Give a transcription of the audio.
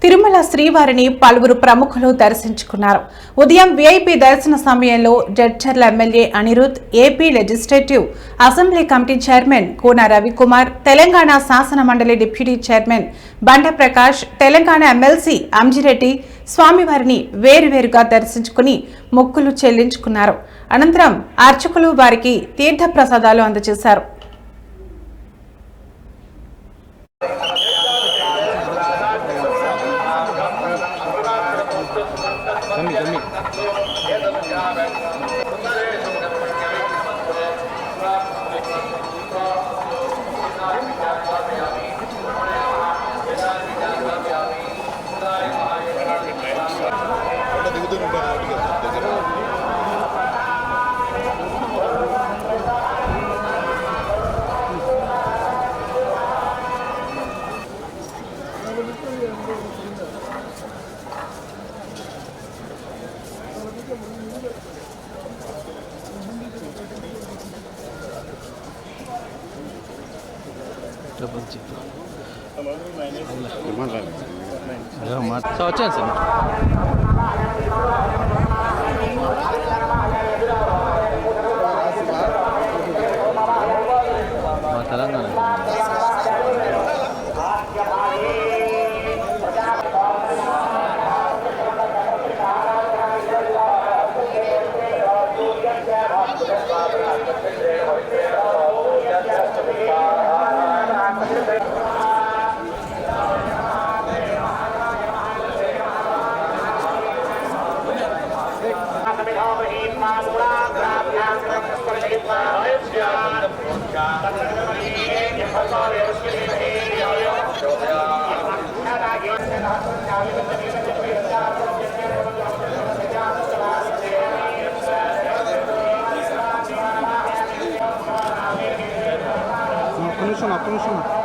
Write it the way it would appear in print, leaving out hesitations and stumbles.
తిరుమల శ్రీవారిని పలువురు ప్రముఖులు దర్శించుకున్నారు. ఉదయం వీఐపీ దర్శన సమయంలో Jadcherla MLA Anirudh, AP legislative assembly committee chairman Koona Ravikumar, Telangana శాసన మండలి డిప్యూటీ చైర్మన్ బండ ప్రకాష్, తెలంగాణ ఎమ్మెల్సీ అంజిరెడ్డి స్వామివారిని వేరువేరుగా దర్శించుకుని మొక్కులు చెల్లించుకున్నారు. అనంతరం అర్చకులు వారికి తీర్థ ప్రసాదాలు అందజేశారు. వచ్చాను సార్. మా తెలంగాణ ఒక్క నిమిషం